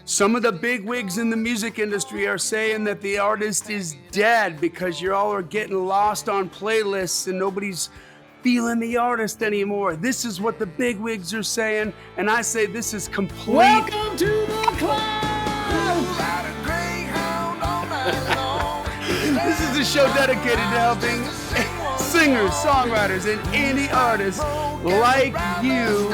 Some of the big wigs in the music industry are saying that the artist is dead because you all are getting lost on playlists and nobody's feeling the artist anymore. This is what the big wigs are saying, and I say this is complete. Welcome to the club! This is a show dedicated to helping singers, songwriters, and indie artists like you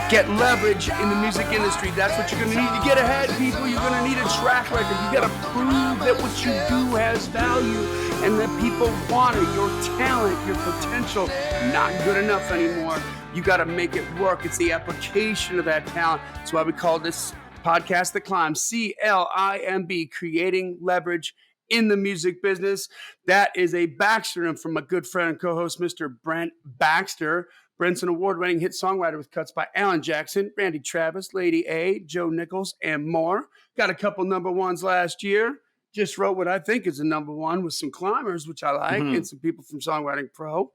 get leverage in the music industry. That's what you're going to need to get ahead, people. You're going to need a track record. You got to prove that what you do has value and that people want it. Your talent, your potential, not good enough anymore. You got to make it work. It's the application of that talent. That's why we call this podcast The C.L.I.M.B, C.L.I.M.B, creating leverage in the music business. That is a Baxter from my good friend and co-host, Mr. Brent Baxter. Brent's an award-winning hit songwriter with cuts by Alan Jackson, Randy Travis, Lady A, Joe Nichols, and more. Got a couple number ones last year. Just wrote what I think is a number one with some climbers, which I like, and some people from Songwriting Pro.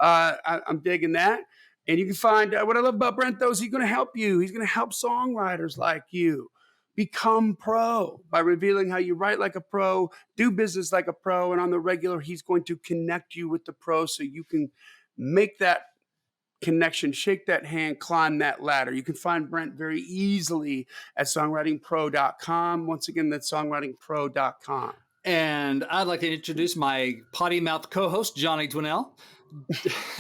I'm digging that. And you can find what I love about Brent, though, is he's going to help you. He's going to help songwriters like you become pro by revealing how you write like a pro, do business like a pro, and on the regular, he's going to connect you with the pro so you can make that connection, shake that hand, climb that ladder. You can find Brent very easily at songwritingpro.com. Once again, that's songwritingpro.com. And I'd like to introduce my potty mouth co-host, Johnny Dwinell.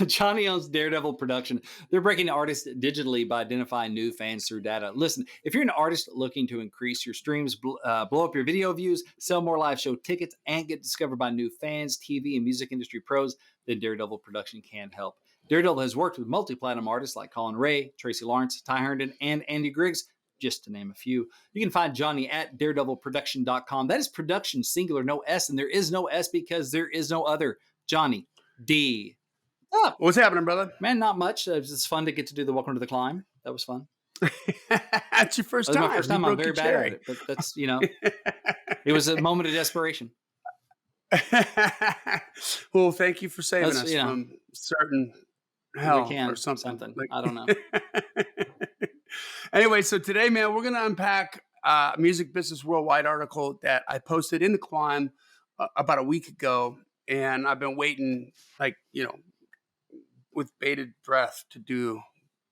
Johnny owns Daredevil Production. They're breaking artists digitally by identifying new fans through data. Listen, if you're an artist looking to increase your streams, blow up your video views, sell more live show tickets, and get discovered by new fans, TV, and music industry pros, then Daredevil Production can help. Daredevil has worked with multi-platinum artists like Colin Ray, Tracy Lawrence, Ty Herndon, and Andy Griggs, just to name a few. You can find Johnny at daredevilproduction.com. That is production, singular, no S, and there is no S because there is no other. Johnny D. Oh, what's happening, brother? Man, not much. It's fun to get to do the Welcome to the Climb. That was fun. That's your first time. That was my first time. I'm very bad at it, but that's, it was a moment of desperation. Well, thank you for saving us from certain hell or something. I don't know. Anyway, so today, man, we're going to unpack a Music Business Worldwide article that I posted in the Climb about a week ago, and I've been waiting, with bated breath to do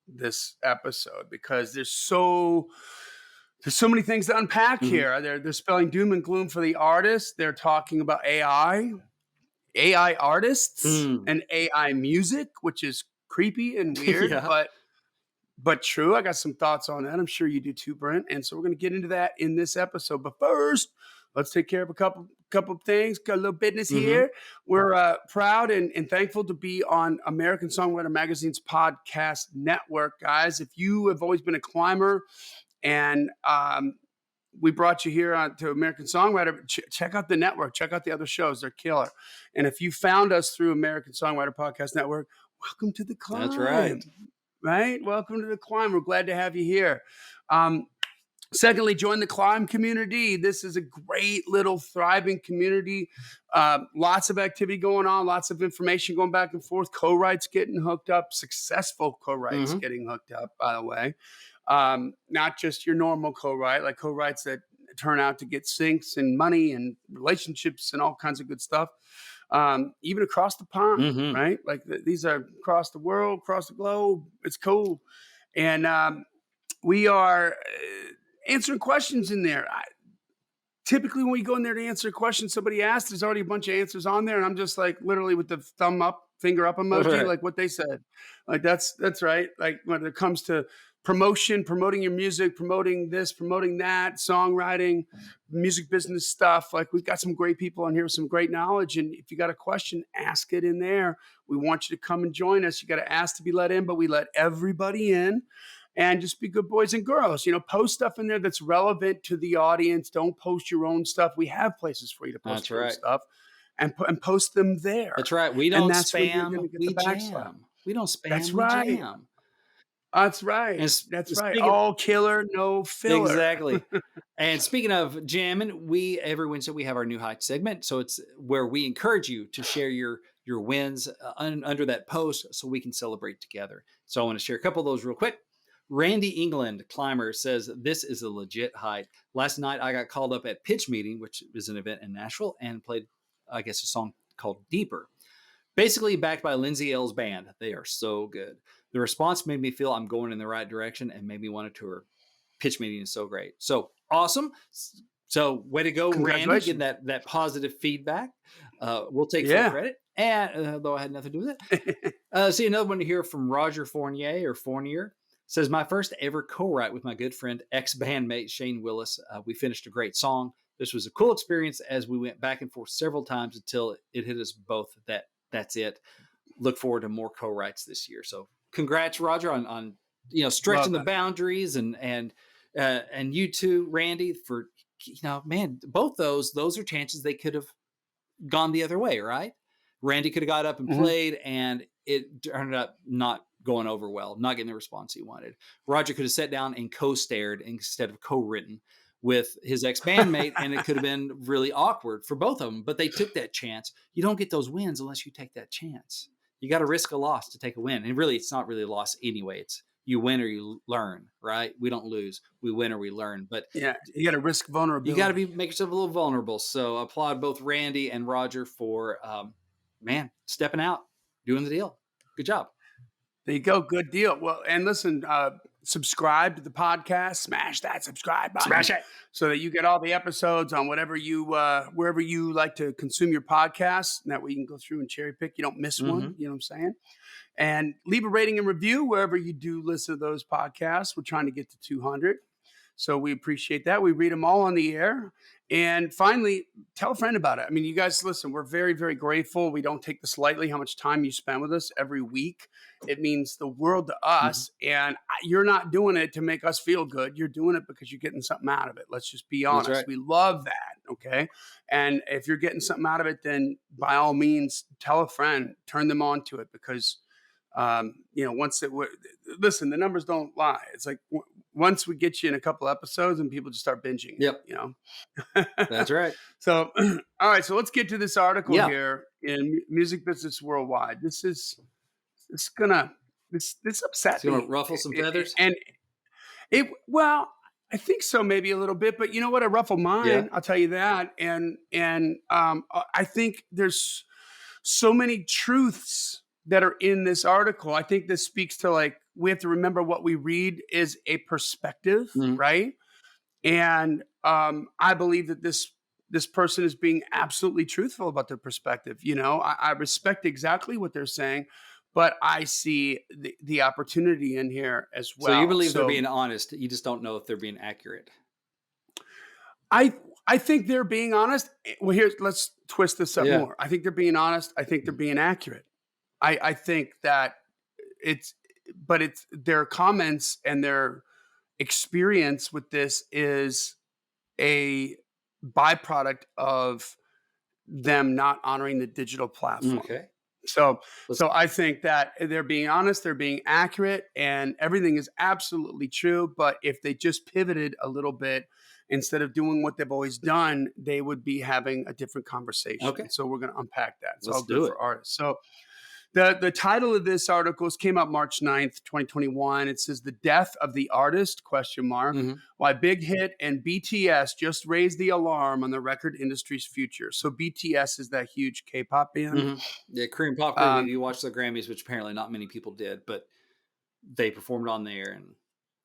this episode because there's so many things to unpack here. They're spelling doom and gloom for the artists. They're talking about AI artists and AI music, which is creepy and weird, but true. I got some thoughts on that. I'm sure you do too, Brent. And so we're going to get into that in this episode. But first, let's take care of a couple of things. Got a little business here. We're proud and thankful to be on American Songwriter Magazine's podcast network, guys. If you have always been a climber and we brought you here to American Songwriter, check out the network. Check out the other shows. They're killer. And if you found us through American Songwriter Podcast Network, welcome to the Climb. That's right. Right? Welcome to the Climb. We're glad to have you here. Secondly, join the Climb community. This is a great little thriving community. Lots of activity going on, lots of information going back and forth. Co-writes getting hooked up, successful co-writes getting hooked up, by the way. Not just your normal co-write, like co-writes that turn out to get syncs and money and relationships and all kinds of good stuff. Even across the pond, right? Like these are across the world, across the globe. It's cool. And we are answering questions in there. Typically when we go in there to answer a question somebody asked, there's already a bunch of answers on there. And I'm just like literally with the thumb up, finger up emoji, like what they said. Like that's right. Like when it comes to promoting your music, promoting this, promoting that, songwriting, music business stuff. Like we've got some great people on here with some great knowledge. And if you got a question, ask it in there. We want you to come and join us. You got to ask to be let in, but we let everybody in. And just be good boys and girls. Post stuff in there that's relevant to the audience. Don't post your own stuff. We have places for you to post your own stuff and post them there. That's right. We don't spam. We jam. We don't spam. That's right. We jam. That's right. That's right. All killer, no filler. Exactly. And speaking of jamming, every Wednesday we have our new hype segment. So it's where we encourage you to share your wins under that post so we can celebrate together. So I want to share a couple of those real quick. Randy England Climber says this is a legit hype. Last night I got called up at Pitch Meeting, which is an event in Nashville, and played, I guess, a song called Deeper. Basically backed by Lindsay L's band. They are so good. The response made me feel I'm going in the right direction and made me want to tour. Pitch Meeting is so great. So awesome. So way to go, Randy, getting that positive feedback. We'll take full credit. And though I had nothing to do with it. See another one here from Roger Fournier. Says, my first ever co-write with my good friend, ex-bandmate Shane Willis. We finished a great song. This was a cool experience as we went back and forth several times until it hit us both that that's it. Look forward to more co-writes this year. So congrats, Roger, on stretching the boundaries, and you too, Randy, for man, both those are chances they could have gone the other way, right? Randy could have got up and played, and it turned up not going over well, not getting the response he wanted. Roger could have sat down and co-starred instead of co-written with his ex-bandmate, and it could have been really awkward for both of them, but they took that chance. You don't get those wins unless you take that chance. You got to risk a loss to take a win. And really, it's not really a loss anyway. It's you win or you learn, right? We don't lose. We win or we learn. But yeah, you got to risk vulnerability. You got to make yourself a little vulnerable. So applaud both Randy and Roger for, stepping out, doing the deal. Good job. There you go. Good deal. Well, and listen, subscribe to the podcast. Smash that subscribe button. Smash it. So that you get all the episodes on wherever you like to consume your podcasts. And that way you can go through and cherry pick. You don't miss one. You know what I'm saying? And leave a rating and review wherever you do listen to those podcasts. We're trying to get to 200. So we appreciate that. We read them all on the air. And finally, tell a friend about it. I mean, you guys, listen, we're very, very grateful. We don't take this lightly, how much time you spend with us every week. It means the world to us. And you're not doing it to make us feel good. You're doing it because you're getting something out of it. Let's just be honest. Right. We love that. Okay. And if you're getting something out of it, then by all means, tell a friend, turn them on to it, because listen, the numbers don't lie. It's like once we get you in a couple episodes and people just start binging. Yep. That's right. So, all right. So let's get to this article here in Music Business Worldwide. This upset me. It's gonna ruffle some feathers. And I think so, maybe a little bit, but you know what? I ruffle mine. Yeah. I'll tell you that. And I think there's so many truths that are in this article. I think this speaks to, we have to remember what we read is a perspective, right? And I believe that this person is being absolutely truthful about their perspective. I respect exactly what they're saying, but I see the opportunity in here as well. So you believe they're being honest. You just don't know if they're being accurate. I think they're being honest. Well, let's twist this up more. I think they're being honest. I think they're being accurate. I think that it's their comments and their experience with this is a byproduct of them not honoring the digital platform. Okay. So I think that they're being honest, they're being accurate, and everything is absolutely true. But if they just pivoted a little bit, instead of doing what they've always done, they would be having a different conversation. Okay. So we're going to unpack that. It's Let's all good for artists. So the title of this article came out March 9th, 2021. It says, "The Death of the Artist, ? Why Big Hit and BTS just raised the alarm on the record industry's future." So BTS is that huge K-pop band. Yeah, Korean pop group. You watched the Grammys, which apparently not many people did, but they performed on there, and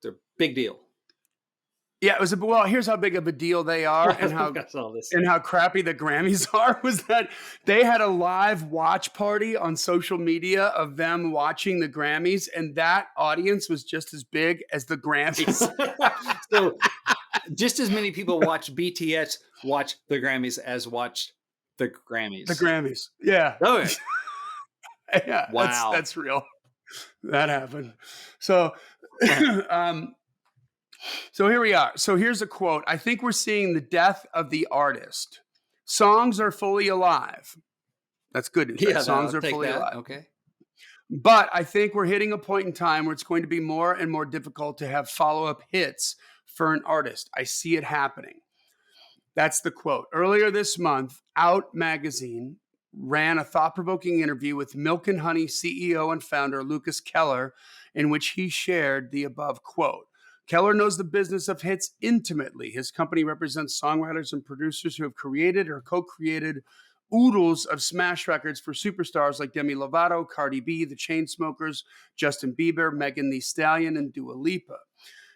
they're a big deal. Yeah, it was here's how big of a deal they are and how crappy the Grammys are, was that they had a live watch party on social media of them watching the Grammys, and that audience was just as big as the Grammys. So just as many people watch BTS watch the Grammys as watched the Grammys. The Grammys. Yeah. Oh, yeah. Wow. That's real. That happened. So So here we are. So here's a quote. "I think we're seeing the death of the artist. Songs are fully alive." That's good. Yeah, songs are fully alive. Okay. "But I think we're hitting a point in time where it's going to be more and more difficult to have follow-up hits for an artist. I see it happening." That's the quote. Earlier this month, Out magazine ran a thought-provoking interview with Milk and Honey CEO and founder Lucas Keller, in which he shared the above quote. Keller knows the business of hits intimately. His company represents songwriters and producers who have created or co-created oodles of smash records for superstars like Demi Lovato, Cardi B, The Chainsmokers, Justin Bieber, Megan Thee Stallion, and Dua Lipa.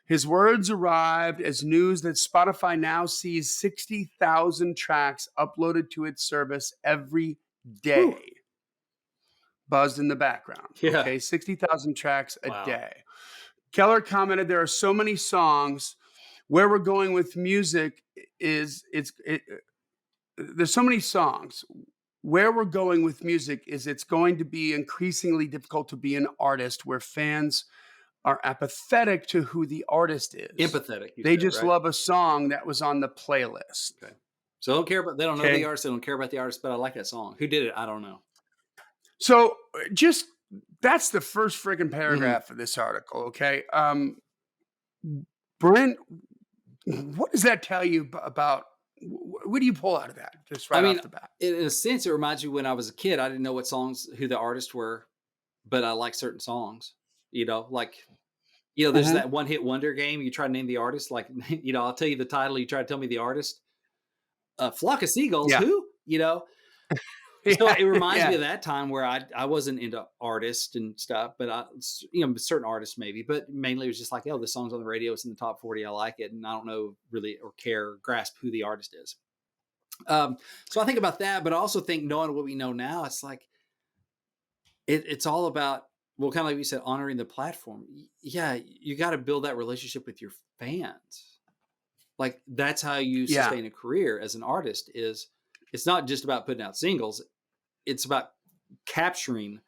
His words arrived as news that Spotify now sees 60,000 tracks uploaded to its service every day. Whew. Buzzed in the background. Yeah. Okay, 60,000 tracks a Wow. day. Keller commented, there are so many songs. Where we're going with music is there's so many songs. Where we're going with music is it's going to be increasingly difficult to be an artist where fans are apathetic to who the artist is. Empathetic. They said, just right? love a song that was on the playlist. Okay. So they don't care about, they don't know Okay. the artist. They don't care about the artist, but I like that song. Who did it? I don't know. So just that's the first friggin' paragraph of this article. Okay. Brent, what does that tell you about? What do you pull out of that? Just right off the bat. In a sense, it reminds you when I was a kid, I didn't know what songs, who the artists were, but I like certain songs. There's that one hit wonder game. You try to name the artist, like, I'll tell you the title. You try to tell me the artist. Flock of Seagulls. Yeah. Who? So it reminds Yeah. me of that time where I wasn't into artists and stuff, but certain artists maybe, but mainly it was just like, oh, the song's on the radio, it's in the top 40, I like it, and I don't know really or care or grasp who the artist is. So I think about that, but I also think knowing what we know now, it's like it's all about, well, kind of like you said, honoring the platform. Yeah, you got to build that relationship with your fans. Like that's how you sustain a career as an artist. It's not just about putting out singles. It's about capturing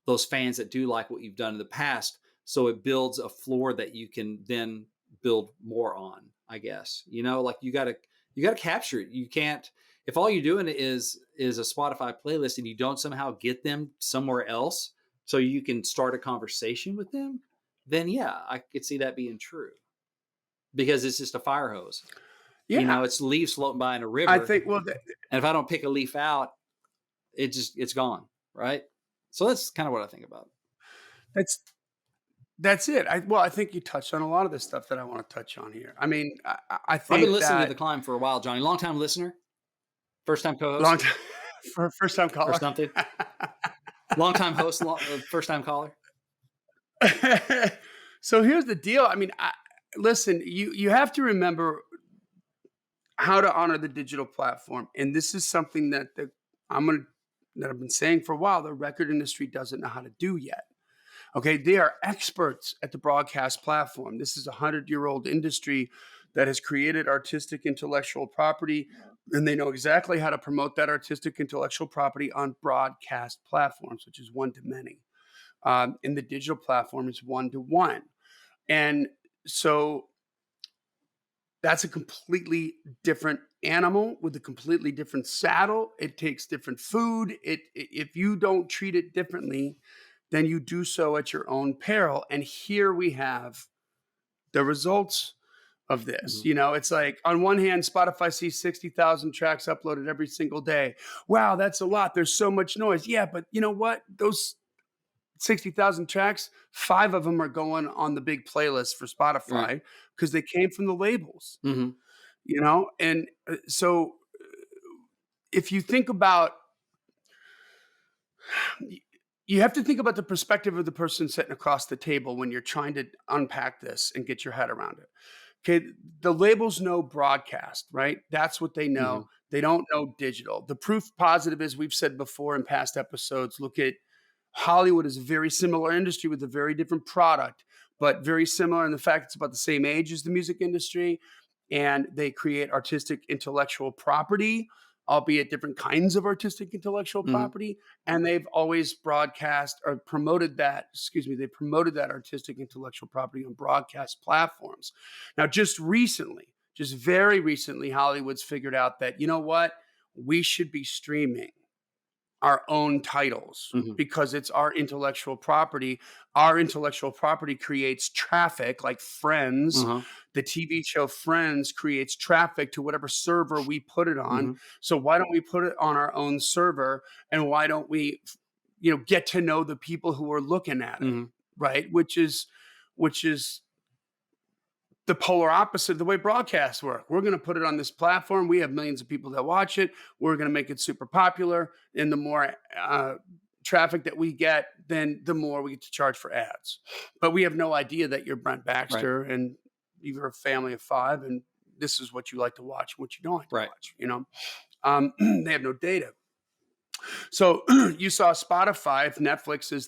those fans that do like what you've done in the past. So it builds a floor that you can then build more on, I guess. Like you got to capture it. You can't, if all you're doing is a Spotify playlist and you don't somehow get them somewhere else so you can start a conversation with them, then yeah, I could see that being true. Because it's just a fire hose. Yeah. It's leaves floating by in a river. I think, and if I don't pick a leaf out, it's gone, right? So that's kind of what I think about. That's it. I think you touched on a lot of the stuff that I want to touch on here. I mean, I think I've been listening to The Climb for a while, Johnny. Long time listener, first time co-host, long time for first time caller or something. Long time host, first time caller. So here's the deal. I mean, listen, you have to remember how to honor the digital platform, and this is something that I've been saying for a while. The record industry doesn't know how to do yet. Okay, they are experts at the broadcast platform. This is a 100-year-old industry that has created artistic intellectual property, and they know exactly how to promote that artistic intellectual property on broadcast platforms, which is one to many. And the digital platform is one to one. And so that's a completely different animal with a completely different saddle. It takes different food. If you don't treat it differently, then you do so at your own peril. And here we have the results of this. Mm-hmm. It's like, on one hand, Spotify sees 60,000 tracks uploaded every single day. Wow, that's a lot. There's so much noise. Yeah, but you know what? Those 60,000 tracks, 5 of them are going on the big playlist for Spotify because they came from the labels. Mm-hmm. And so if you think about, you have to think about the perspective of the person sitting across the table when you're trying to unpack this and get your head around it. Okay, the labels know broadcast, right? That's what they know. Mm-hmm. They don't know digital. The proof positive is, we've said before in past episodes, look at Hollywood is a very similar industry with a very different product, but very similar in the fact it's about the same age as the music industry, and they create artistic intellectual property, albeit different kinds of artistic intellectual property. And they've always broadcast or promoted that, they promoted that artistic intellectual property on broadcast platforms. Now, just very recently, Hollywood's figured out that, you know what, we should be streaming. our own titles Mhm. because it's our intellectual property. Our intellectual property creates traffic, like Friends. Uh-huh. The TV show Friends creates traffic to whatever server we put it on. Mhm. So why don't we put it on our own server, and why don't we, get to know the people who are looking at it, Mhm. right? Which is the polar opposite of the way broadcasts work. We're going to put it on this platform. We have millions of people that watch it. We're going to make it super popular. And the more traffic that we get, then the more we get to charge for ads. But we have no idea that you're Brent Right. Baxter and you're a family of five, and this is what you like to watch, what you don't like to Right. watch. They have no data. So you saw Spotify. If Netflix is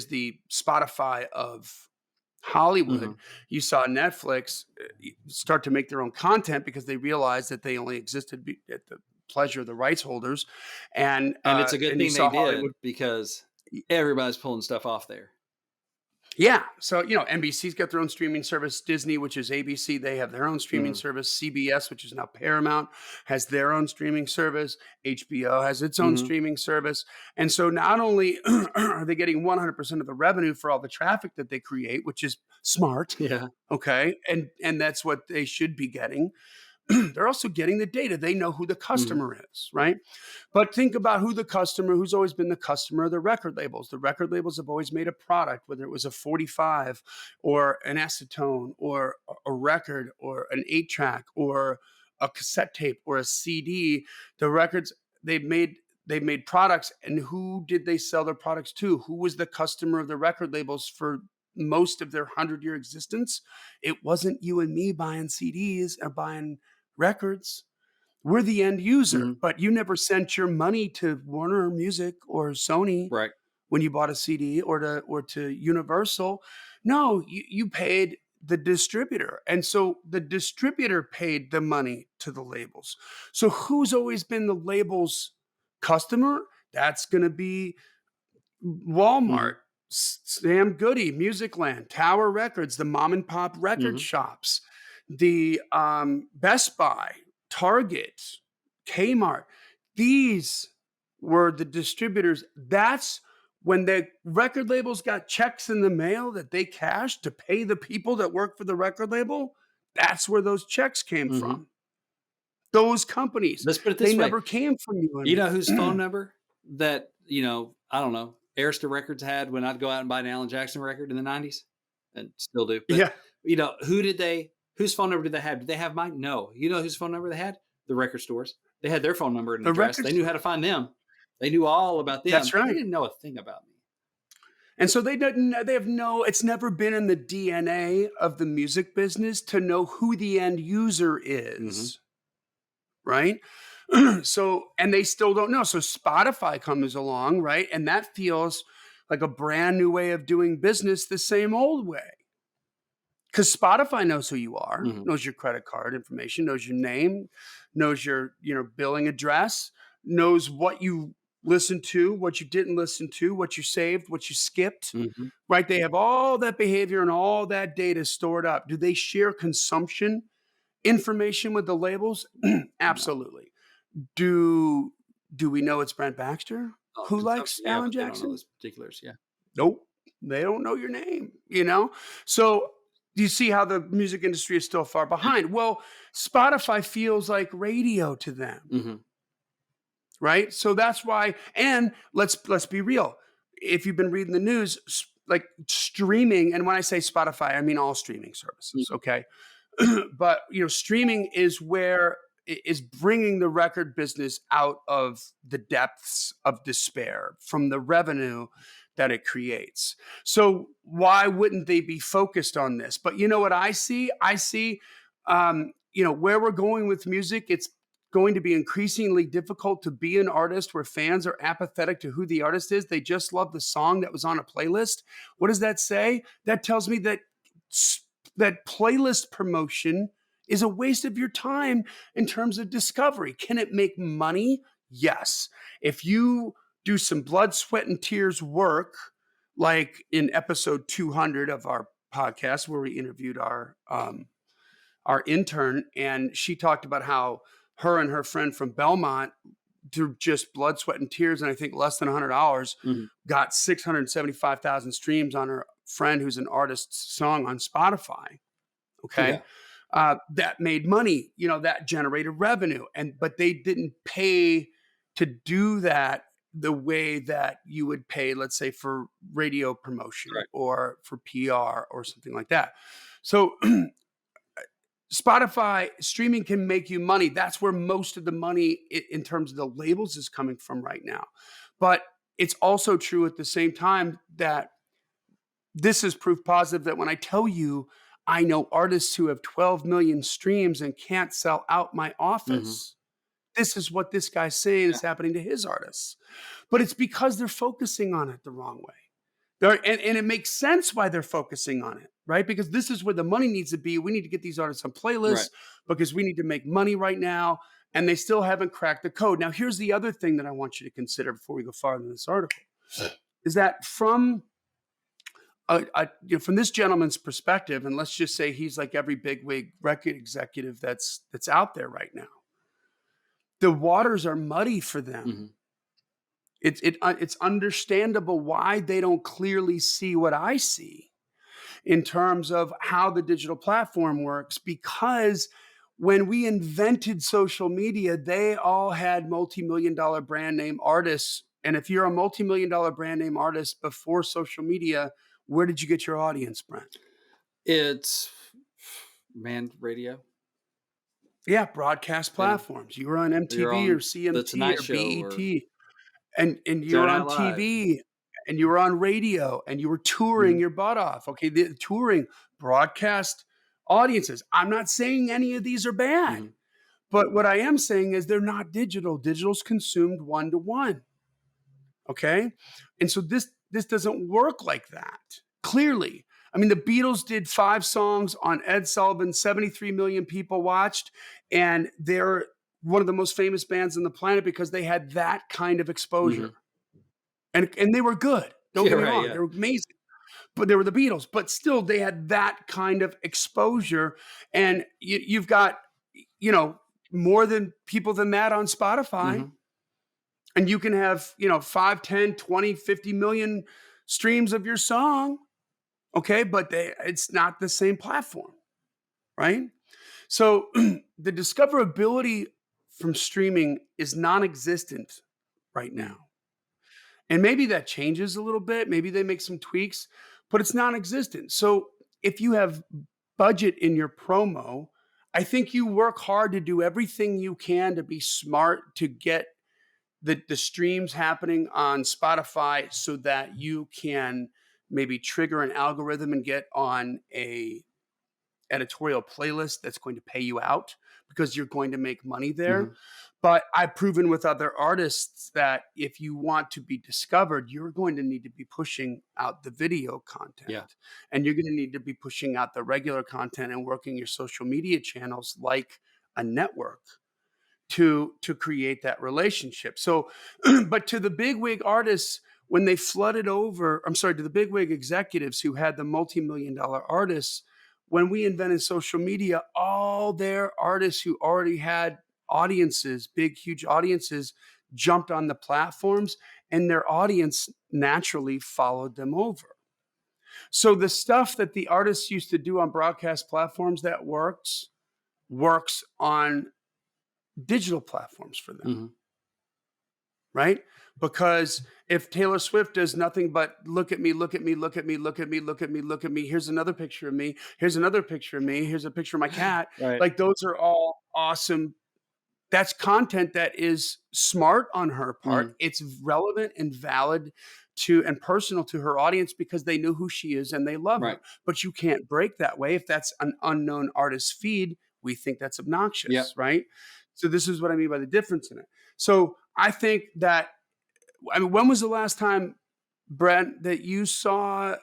the Spotify of Hollywood, Mhm. you saw Netflix start to make their own content because they realized that they only existed at the pleasure of the rights holders, and And it's a good and you thing they saw Hollywood. did because everybody's pulling stuff off there. Yeah, so NBC's got their own streaming service. Disney, which is ABC, they have their own streaming Mhm. service. CBS, which is now Paramount, has their own streaming service. HBO has its own Mhm. streaming service. And so not only are they getting 100% of the revenue for all the traffic that they create, which is smart, Yeah. okay, and that's what they should be getting. They're also getting the data. They know who the Mhm. customer is, right? But think about who's always been the customer of the record labels. The record labels have always made a product, whether it was a 45 or an acetone or a record or an 8-track or a cassette tape or a CD. The records they've made products, and who did they sell their products to? Who was the customer of the record labels for most of their 100-year existence? It wasn't you and me buying CDs or buying records. We're the end user, Mhm. but you never sent your money to Warner Music or Sony Right. when you bought a CD, or to Universal. No, you paid the distributor. And so the distributor paid the money to the labels. So who's always been the label's customer? That's going to be Walmart, Mhm. Sam Goody, Musicland, Tower Records, the mom and pop record Mhm. shops, the Best Buy, Target, Kmart. These were the distributors. That's when the record labels got checks in the mail that they cashed to pay the people that work for the record label. That's where those checks came Mhm. from. Those companies. Let's put it They this way. never came from you and You know whose phone me. number that, I don't know, Arista Records had when I'd go out and buy an Alan Jackson record in the 90s? And still do. But, Yeah. whose phone number did they have? Did they have mine? No. You know whose phone number they had? The record stores. They had their phone number and The address. record They knew how store. to find them. They knew all about That's them. They right. didn't know a thing about me. And so they have no, it's never been in the DNA of the music business to know who the end user Mhm. is, right? So, and they still don't know. So Spotify comes along, right? And that feels like a brand new way of doing business the same old way. Because Spotify knows who you are, Mhm. knows your credit card information, knows your name, knows your billing address, knows what you listened to, what you didn't listen to, what you saved, what you skipped. Mhm. Right? They have all that behavior and all that data stored up. Do they share consumption information with the labels? No. Absolutely. Do do we know it's Brent Baxter Oh, who likes consumption, yeah, Alan but they don't know Jackson? those particulars. Yeah. Nope. They don't know your name. So do you see how the music industry is still far behind? Well, Spotify feels like radio to them, Mhm. right? So that's why. And let's be real. If you've been reading the news, like streaming, and when I say Spotify, I mean all streaming services. Mhm. Okay, but streaming is bringing the record business out of the depths of despair from the revenue that it creates. So why wouldn't they be focused on this? But you know what I see? I see, where we're going with music. It's going to be increasingly difficult to be an artist where fans are apathetic to who the artist is. They just love the song that was on a playlist. What does that say? That tells me that playlist promotion is a waste of your time in terms of discovery. Can it make money? Yes. If you do some blood, sweat, and tears work, like in episode 200 of our podcast, where we interviewed our intern, and she talked about how her and her friend from Belmont through just blood, sweat, and tears, and I think less than $100, Mhm. got 675,000 streams on her friend who's an artist's song on Spotify. Okay. Yeah. That made money, that generated revenue. But they didn't pay to do that the way that you would pay, let's say, for radio promotion Correct. or for PR or something like that. So Spotify streaming can make you money. That's where most of the money in terms of the labels is coming from right now. But it's also true at the same time that this is proof positive that when I tell you I know artists who have 12 million streams and can't sell out my Mhm. office, this is what this guy's saying Yeah. is happening to his artists. But it's because they're focusing on it the wrong way. And it makes sense why they're focusing on it, right? Because this is where the money needs to be. We need to get these artists on Right. playlists because we need to make money right now. And they still haven't cracked the code. Now, here's the other thing that I want you to consider before we go farther in this article is that from this gentleman's perspective, and let's just say he's like every bigwig record executive that's out there right now, the waters are muddy for them. Mhm. It's understandable why they don't clearly see what I see in terms of how the digital platform works, because when we invented social media, they all had multi-million dollar brand name artists. And if you're a multi-million dollar brand name artist before social media, where did you get your audience, Brent? It's man radio. Yeah, broadcast Yeah. platforms. You were on You're MTV or on the CMT Tonight or Show or BET, and you were Saturday Night on Live. TV, and you were on radio, and you were touring Mhm. your butt off. Okay, the touring broadcast audiences. I'm not saying any of these are bad, Mhm. but what I am saying is they're not digital. Digital's consumed one to one. Okay, and so this doesn't work like that. Clearly, I mean, the Beatles did 5 songs on Ed Sullivan, 73 million people watched, and they're one of the most famous bands on the planet because they had that kind of exposure. Mhm. And they were good. Don't Yeah, get me right, wrong, yeah. they were amazing, but they were the Beatles. But still, they had that kind of exposure, and you've got, you know, more than people than that on Spotify, Mhm. and you can have, 5, 10, 20, 50 million streams of your song, okay? But it's not the same platform, right? So the discoverability from streaming is non-existent right now. Mhm. And maybe that changes a little bit. Maybe they make some tweaks, but it's non-existent. So if you have budget in your promo, I think you work hard to do everything you can to be smart to get the streams happening on Spotify so that you can maybe trigger an algorithm and get on a editorial playlist that's going to pay you out because you're going to make money there. Mhm. But I've proven with other artists that if you want to be discovered, you're going to need to be pushing out the video Yeah. content, and you're going to need to be pushing out the regular content and working your social media channels like a network to create that relationship. So, but to the bigwig artists, when they flooded over, I'm sorry, to the bigwig executives who had the multi-million dollar artists, when we invented social media, all their artists who already had audiences, big, huge audiences, jumped on the platforms, and their audience naturally followed them over. So the stuff that the artists used to do on broadcast platforms that works on digital platforms for them, Mhm. right? Because if Taylor Swift does nothing but look at me, look at me, look at me, look at me, look at me, look at me, here's another picture of me, here's another picture of me, here's a picture of my cat, Right. like those are all awesome. That's content that is smart on her part. Mhm. It's relevant and valid to and personal to her audience because they know who she is and they love Right. her. But you can't break that way. If that's an unknown artist feed, we think that's obnoxious, Yep. right? So this is what I mean by the difference in it. So I think that, I mean, when was the last time, Brent, that you saw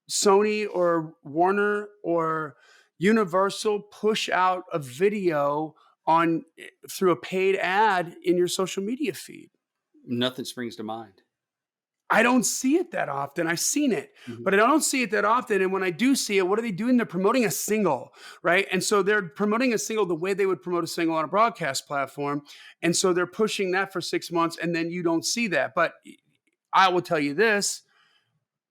Sony or Warner or Universal push out a video on through a paid ad in your social media feed? Nothing springs to mind. I don't see it that often. I've seen it, Mhm. but I don't see it that often. And when I do see it, what are they doing? They're promoting a single, right? And so they're promoting a single the way they would promote a single on a broadcast platform. And so they're pushing that for 6 months, and then you don't see that. But I will tell you this: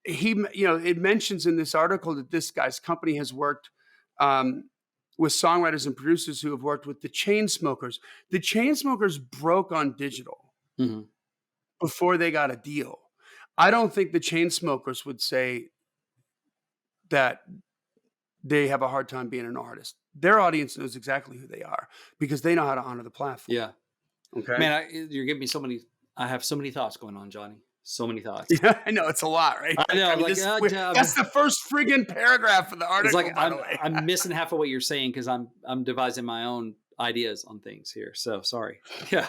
it mentions in this article that this guy's company has worked um, with songwriters and producers who have worked with the Chainsmokers. The Chainsmokers broke on digital Mhm. before they got a deal. I don't think the Chainsmokers would say that they have a hard time being an artist. Their audience knows exactly who they are because they know how to honor the platform. Yeah. Okay. Man, you're giving me so many. I have so many thoughts going on, Johnny. So many thoughts. Yeah, I know it's a lot, right? I Like, know. I mean, Like, that's the first friggin' paragraph of the it's article, like by the way. I'm missing half of what you're saying because I'm devising my own ideas on things here. So sorry. Yeah.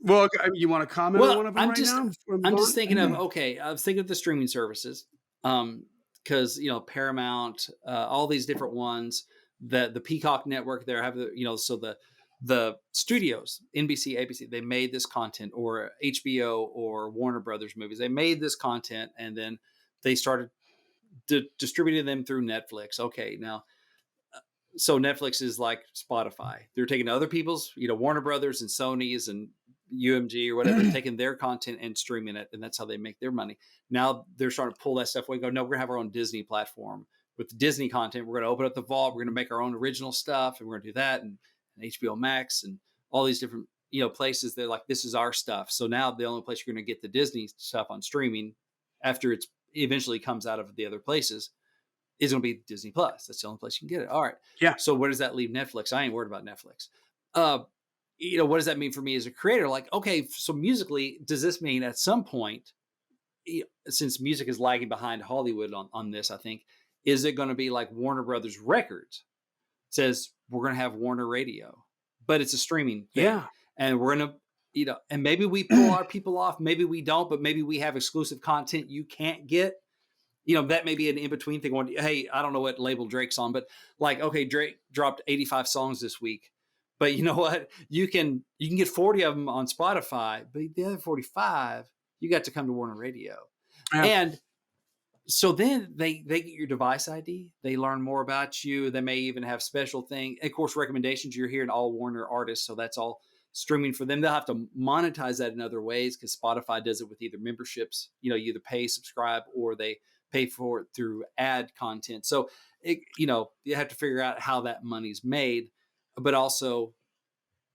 Well, you want to comment on Well, one of them right now before I move I'm just on? thinking of okay. I was thinking of the streaming services, because Paramount, all these different ones, the Peacock network. There have so the studios, NBC, ABC, they made this content, or HBO or Warner Brothers movies. They made this content, and then they started distributing them through Netflix. Okay, now so Netflix is like Spotify. They're taking other people's, Warner Brothers and Sony's and UMG or whatever, taking their content and streaming it, and that's how they make their money. Now they're starting to pull that stuff away and go, no, we're gonna have our own Disney platform with the Disney content. We're gonna open up the vault. We're gonna make our own original stuff, and we're gonna do that, and HBO Max and all these different places. They're like, this is our stuff. So now the only place you're gonna get the Disney stuff on streaming after it's eventually comes out of the other places is going to be Disney Plus. That's the only place you can get it. All right. Yeah. So where does that leave Netflix? I ain't worried about Netflix. Uh, what does that mean for me as a creator? Like, okay, so musically, does this mean at some point, since music is lagging behind Hollywood on this, I think, is it going to be like Warner Brothers Records says we're going to have Warner Radio, but it's a streaming thing, Yeah. and we're going to, and maybe we pull our people off, maybe we don't, but maybe we have exclusive content you can't get. That may be an in-between thing. Going, hey, I don't know what label Drake's on, but like, okay, Drake dropped 85 songs this week, but you know what? You can get 40 of them on Spotify, but the other 45, you got to come to Warner Radio. Yeah. And so then they get your device ID. They learn more about you. They may even have special thing. Of course, recommendations. You're hearing all Warner artists, so that's all streaming for them. They'll have to monetize that in other ways because Spotify does it with either memberships. You either pay, subscribe, or they pay for it through ad content. So you have to figure out how that money's made, but also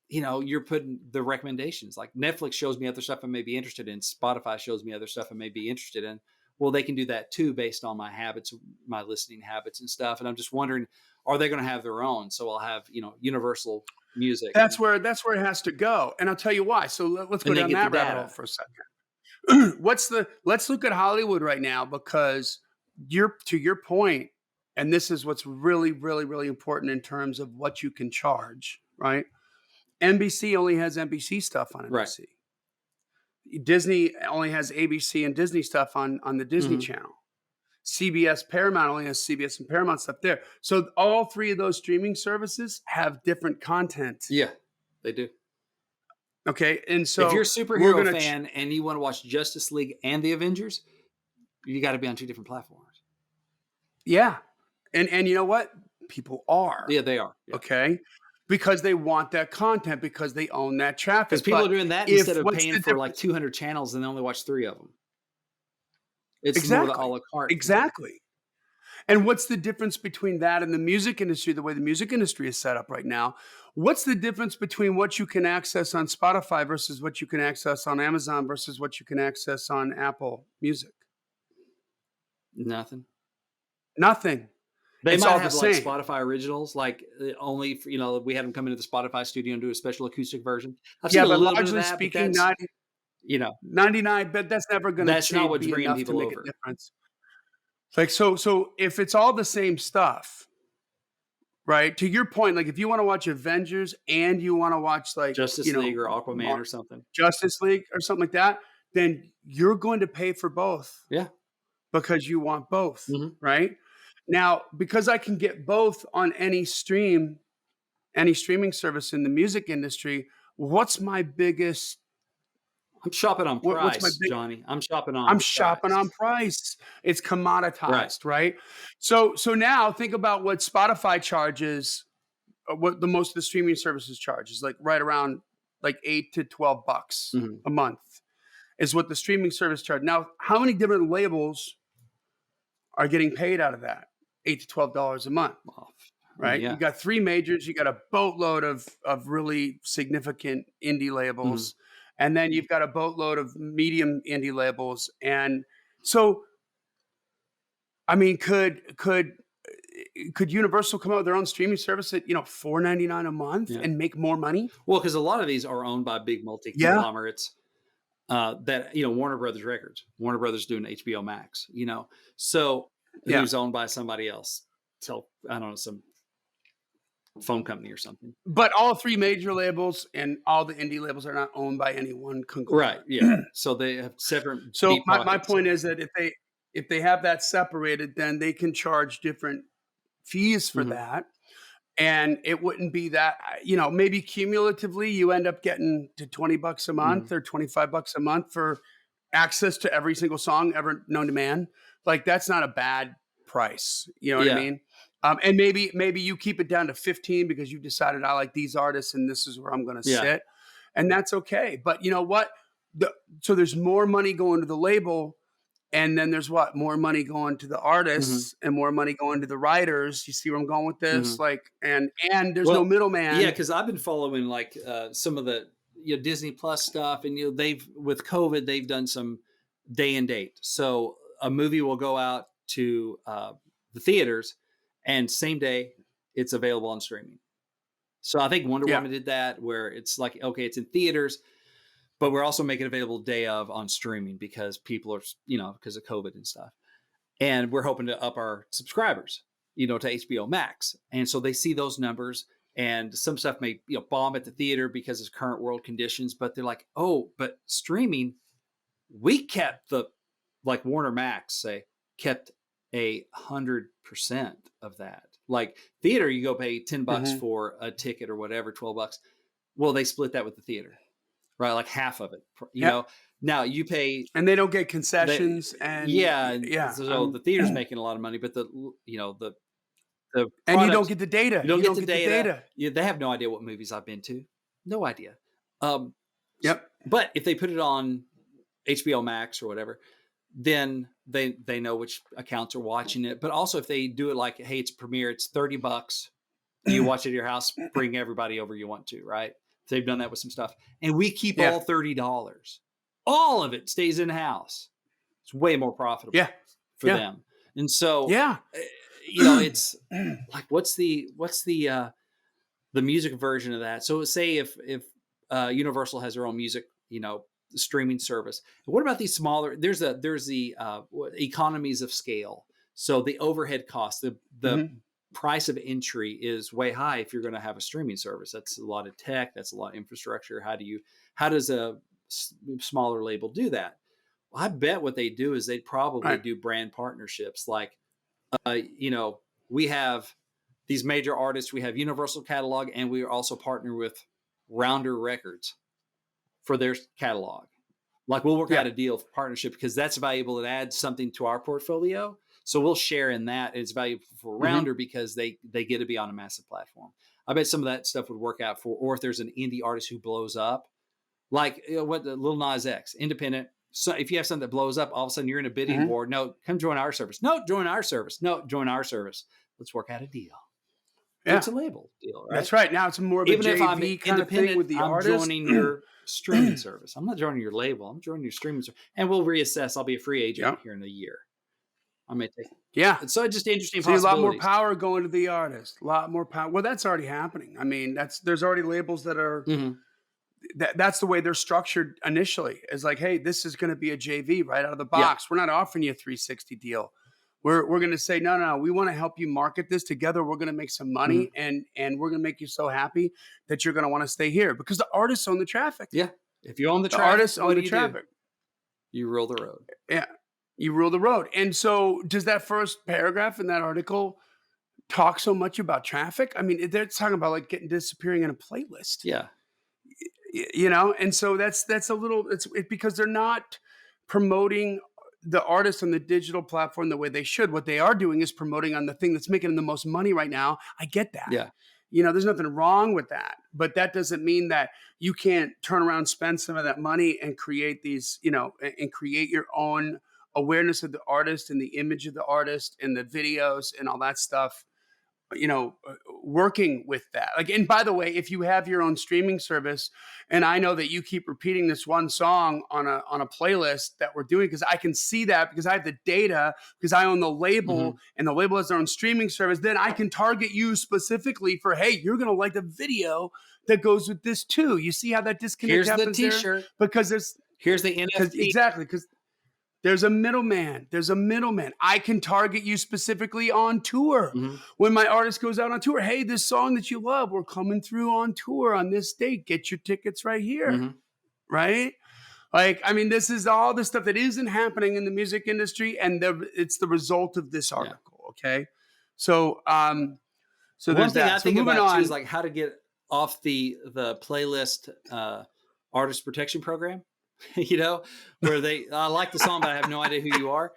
you're putting the recommendations. Like Netflix shows me other stuff I may be interested in. Spotify shows me other stuff I may be interested in. Well, they can do that too based on my habits, my listening habits and stuff. And I'm just wondering, are they going to have their own? So I'll have, universal music. That's where it has to go. And I'll tell you why. So let's go And they down get that the rabbit data. hole for a second. Let's look at Hollywood right now, because to your point, and this is what's really, really, really important in terms of what you can charge, right? NBC only has NBC stuff on Right. NBC. Disney only has ABC and Disney stuff on the Disney Mhm. Channel. CBS Paramount only has CBS and Paramount stuff there. So all three of those streaming services have different content. Yeah, they do. Okay, and so if you're a we're superhero gonna fan and you want to watch Justice League and the Avengers, you got to be on two different platforms. yeah, and you know what? People are. Yeah, they are. Yeah. Okay, because they want that content, because they own that traffic. Because people But are doing that if instead of what's paying the for like difference? 200 channels and they only watch 3 of them. It's more the a Exactly, la carte thing. exactly. And what's the difference between that and the music industry, the way the music industry is set up right now? What's the difference between what you can access on Spotify versus what you can access on Amazon versus what you can access on Apple Music? Nothing. Nothing. They It's might all the have like same. Spotify originals, like only for, we had them come into the Spotify studio and do a special acoustic version. I've Yeah, seen a but little bit of largely that, but speaking, that's 99, but that's never going that's not to what's be bringing enough to people make a over. difference. Like, so if it's all the same stuff, right? To your point, like if you want to watch Avengers and you want to watch Justice League or Aquaman or something. Justice League or something like that, then you're going to pay for both Yeah. because you want both, Mhm. right? Now, because I can get both on any streaming service in the music industry, what's my biggest I'm shopping on What's my price, big? Johnny. I'm shopping I'm on shopping price. on price. It's Right. commoditized, right? So now think about what Spotify charges, what the most of the streaming services charge is like right around like 8 to 12 bucks Mhm. a month is what the streaming service charge. Now, how many different labels are getting paid out of that? $8 to $12 a month, Well, I mean, right? You yeah. got three majors, you got a boatload of really significant indie Mhm. labels, and then you've got a boatload of medium indie labels. And so, I mean, could Universal come out with their own streaming service at $4.99 a month Yeah. and make more money? Well, because a lot of these are owned by big multi Yeah, conglomerates that Warner Brothers Records, Warner Brothers doing HBO Max, so yeah. who's owned by somebody else. So I don't know, some phone company or something. But all three major labels and all the indie labels are not owned by any one Right. conglomerate. Yeah. So they have separate So deep my pockets. point is that if they have that separated, then they can charge different fees for Mhm. that. And it wouldn't be that, maybe cumulatively you end up getting to 20 bucks a Mhm. month or 25 bucks a month for access to every single song ever known to man. Like that's not a bad price. You know what I Yeah. mean? And maybe you keep it down to 15 because you decided I like these artists and this is where I'm going to Yeah. sit. And that's okay. But you know what? So there's more money going to the label, and then there's what? More money going to the Mhm. artists and more money going to the writers. You see where I'm going with this? Mhm. Like, and there's no Well, yeah, middleman. because I've been following like some of the Disney Plus stuff, and they've with COVID they've done some day and date. So a movie will go out to the theaters, and same day it's available on streaming. So I think Wonder Yeah. Woman did that, where it's like, okay, it's in theaters, but we're also making it available day of on streaming because people are, because of COVID and stuff. And we're hoping to up our subscribers, to HBO Max. And so they see those numbers, and some stuff may, bomb at the theater because of current world conditions, but they're like, oh, but streaming, we kept like Warner Max say kept 100% of that. Like theater, you go pay $10 Mhm. for a ticket or whatever, $12. Well, they split that with the theater, right? Like half of it, Yep. Now you pay And they don't get they, concessions, and yeah, and yeah, so the theater's making a lot of money, but the and you don't product, get the data. you don't You get don't the get the data. data. They have no idea what movies I've been to, no idea. Um, Yep. but if they put it on HBO Max or whatever, then they know which accounts are watching it. But also if they do it like, hey, it's a premiere, it's $30. You watch it at your house, bring everybody over you want to, right? They've done that with some stuff, and we keep Yeah. all $30. All of it stays in house. It's way more profitable Yeah. for Yeah. them. And so, Yeah. it's like, what's the music version of that? So say if Universal has their own music, streaming service. What about these smaller? There's the economies of scale. So the overhead cost, the Mhm. price of entry is way high if you're going to have a streaming service. That's a lot of tech. That's a lot of infrastructure. How does a smaller label do that? Well, I bet what they do is they'd probably Right. do brand partnerships. Like, we have these major artists. We have Universal catalog, and we are also partner with Rounder Records for their catalog. Like we'll work Yeah. out a deal of partnership because that's valuable. It adds something to our portfolio. So we'll share in that. It's valuable for Mhm. Rounder because they get to be on a massive platform. I bet some of that stuff would work out or if there's an indie artist who blows up, like what the Lil Nas X, independent. So if you have something that blows up, all of a sudden you're in a bidding Mhm. war. No, come join our service. No, join our service. No, join our service. Let's work out a deal. Yeah. It's a label deal, right? That's right. Now it's more of a Even if I'm JV kind of thing independent, with the I'm artist. joining your streaming service. I'm not joining your label. I'm joining your streaming service. And we'll reassess. I'll be a free agent Yeah. here in a year. I may take. Yeah. So it's just interesting See a lot more possibilities. power going to the artist. A lot more power. Well, that's already happening. I mean, there's already labels that are Mhm. that's the way they're structured initially. Is like, hey, this is going to be a JV right out of the Yeah. box. We're not offering you a 360 deal. We're going to say no. We want to help you market this together. We're going to make some money, and we're going to make you so happy that you're going to want to stay here because the artists own the traffic. Yeah. If you own the The traffic, artists what own do the you traffic. do? You rule the road. Yeah, you rule the road. And so, does that first paragraph in that article talk so much about traffic? I mean, they're talking about like disappearing in a playlist. Yeah. You know, and so that's a little because they're not promoting the artist on the digital platform the way they should. What they are doing is promoting on the thing that's making them the most money right now. I get that. Yeah. You know, there's nothing wrong with that, but that doesn't mean that you can't turn around, spend some of that money and create these, you know, and create your own awareness of the artist and the image of the artist and the videos and all that stuff, you know, working with that. Like, and by the way, if you have your own streaming service, and I know that you keep repeating this one song on a playlist that we're doing, because I can see that because I have the data, because I own the label and the label has their own streaming service, then I can target you specifically for, hey, you're gonna like the video that goes with this too. You see how that disconnect Here's the happens t-shirt. there? Because Here's the NFT. exactly, because there's a middleman. There's a middleman. I can target you specifically on tour. When my artist goes out on tour, hey, this song that you love, we're coming through on tour on this date. Get your tickets right here. Right? Like, I mean, this is all the stuff that isn't happening in the music industry, and it's the result of this article. Okay. So so one there's thing that. I So think moving about too on. is like how to get off the playlist artist protection program. You know, where I like the song, but I have no idea who you are.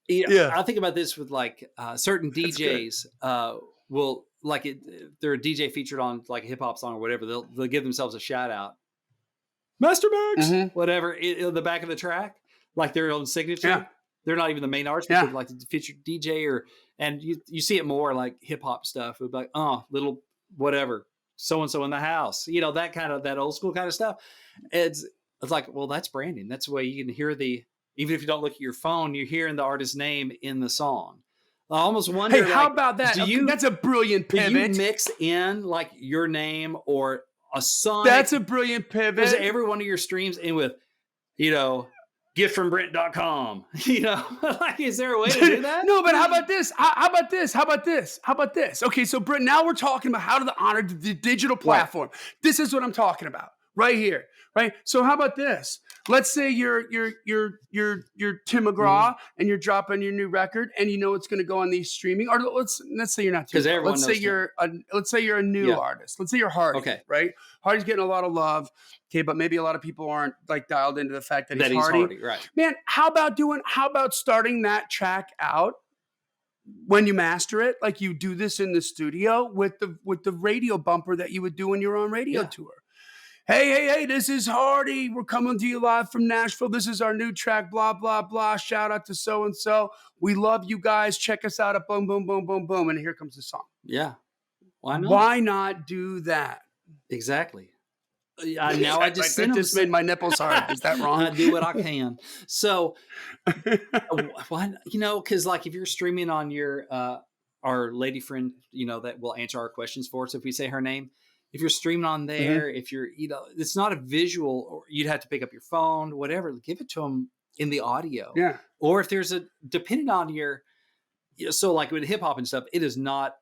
Yeah. I think about this with like certain That's good. DJs will like it. They're a DJ featured on like a hip hop song or whatever. They'll give themselves a shout out, Master Max, whatever, in the back of the track, like their own signature. Yeah. They're not even the main artist, Yeah. but like the featured DJ and you see it more like hip hop stuff. It would be like, oh, little whatever, so and so in the house, you know, that old school kind of stuff. It's like, well, that's branding. That's the way you can hear even if you don't look at your phone, you're hearing the artist's name in the song. I almost wonder. Hey, how about that? That's a brilliant pivot. Do you mix in like your name or a song? That's a brilliant pivot. Does every one of your streams in with, you know, giftfrombrent.com? You know, like, is there a way to do that? No, but how about this? How about this? How about this? How about this? Okay, so Brent, now we're talking about how to honor the digital platform. Right. This is what I'm talking about right here. Right. So how about this? Let's say you're Tim McGraw and you're dropping your new record, and you know it's going to go on these streaming. Or let's say you're not Tim McGraw. Let's say you're a new artist. Let's say you're Hardy. Okay. Right. Hardy's getting a lot of love. Okay, but maybe a lot of people aren't like dialed into the fact that he's Hardy. Right. Man, how about starting that track out when you master it, like you do this in the studio with the radio bumper that you would do when you're on radio tour. Hey, this is Hardy. We're coming to you live from Nashville. This is our new track, blah, blah, blah. Shout out to so-and-so. We love you guys. Check us out at boom, boom, boom, boom, boom. And here comes the song. Yeah. Why not? Why not do that? Exactly. Now I just made my nipples hard. Is that wrong? I do what I can. So, why, you know, because like if you're streaming on your, our lady friend, you know, that will answer our questions for us if we say her name. If you're streaming on there, if you're, you know, it's not a visual, or you'd have to pick up your phone, whatever, give it to them in the audio. Yeah. Or if there's depending on your, so like with hip hop and stuff, it is not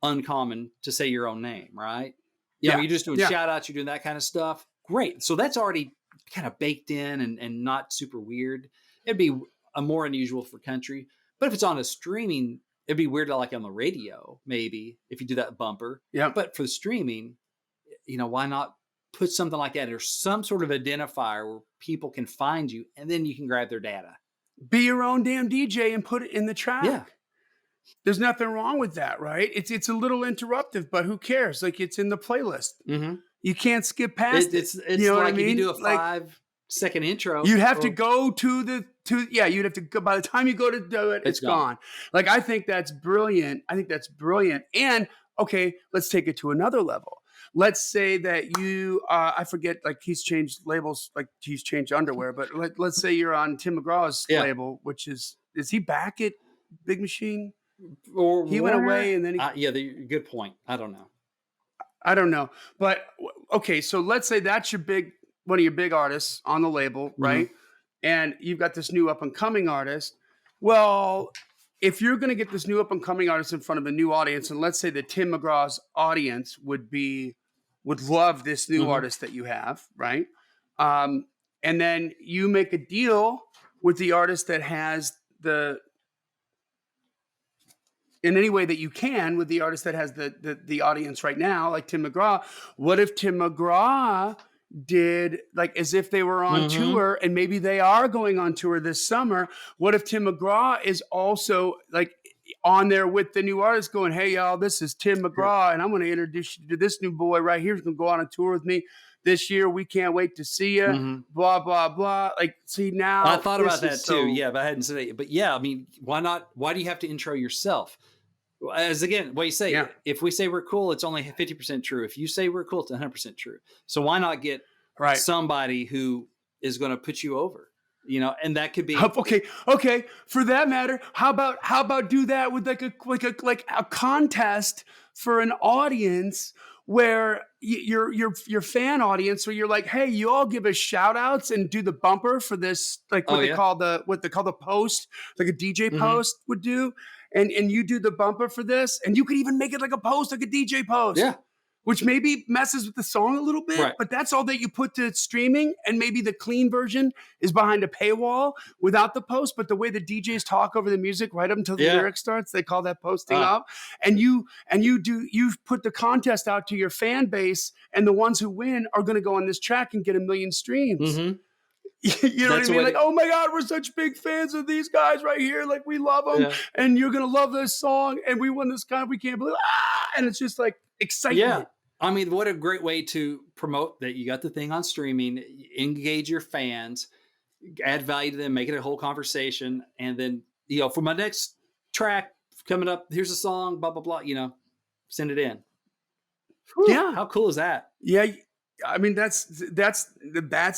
uncommon to say your own name, right? You know, you're just doing shout outs, you're doing that kind of stuff. Great. So that's already kind of baked in and not super weird. It'd be a more unusual for country. But if it's on a streaming, it'd be weird to like on the radio, maybe, if you do that bumper. Yeah. But for the streaming, you know, why not put something like that or some sort of identifier where people can find you and then you can grab their data. Be your own damn DJ and put it in the track. Yeah. There's nothing wrong with that, right? It's a little interruptive, but who cares? Like, it's in the playlist. You can't skip past it. It's you know like what I mean? If you do a 5-second intro. You'd have to go you'd have to go, by the time you go to do it, it's gone. Like, I think that's brilliant. And okay, let's take it to another level. Let's say that you, I forget, like he's changed labels, like he's changed underwear, but let's say you're on Tim McGraw's label, which is he back at Big Machine? Or he went away and then good point. I don't know. But okay, so let's say that's one of your big artists on the label, right? And you've got this new up and coming artist. Well, if you're going to get this new up and coming artist in front of a new audience, and let's say that Tim McGraw's audience would love this new artist that you have, right? And then you make a deal with the artist that has in any way that you can with the artist that has the audience right now, like Tim McGraw. What if Tim McGraw did, like, as if they were on Mm-hmm. tour, and maybe they are going on tour this summer. What if Tim McGraw is also like on there with the new artist going, hey, y'all, this is Tim Yeah. McGraw, and I'm going to introduce you to this new boy right here who's going to go on a tour with me this year. We can't wait to see you. Mm-hmm. Blah, blah, blah. Like, see, I now thought about this that is too. so, Yeah, but I hadn't said it. But yeah, I mean, why not? Why do you have to intro yourself? As again, what you yeah, say, if we say we're cool, it's only 50% true. If you say we're cool, it's 100% true. So why not get right. somebody who is going to put you over, and that could be, Okay, okay. For that matter, how about do that with like a contest for an audience where your fan audience, where you're like, hey, you all give us shout outs and do the bumper for this, like oh, yeah. what they call the post, like a DJ Mm-hmm. post would do, and you do the bumper for this, and you could even make it like a post, like a DJ post, Yeah. which maybe messes with the song a little bit, Right. but that's all that you put to streaming. And maybe the clean version is behind a paywall without the post. But the way the DJs talk over the music right up until the Yeah. lyric starts, they call that posting Ah. up. And you put the contest out to your fan base, and the ones who win are going to go on this track and get 1 million streams. Mm-hmm. You know what That's I mean? what. Like, oh my God, we're such big fans of these guys right here. Like, we love them, Yeah. and you're gonna love this song, and we won this guy. We can't believe, and it's just like excitement. Yeah. I mean, what a great way to promote that you got the thing on streaming, engage your fans, add value to them, make it a whole conversation. And then, for my next track coming up, here's a song, blah, blah, blah, send it in. Whew, Yeah. how cool is that? Yeah, I mean that's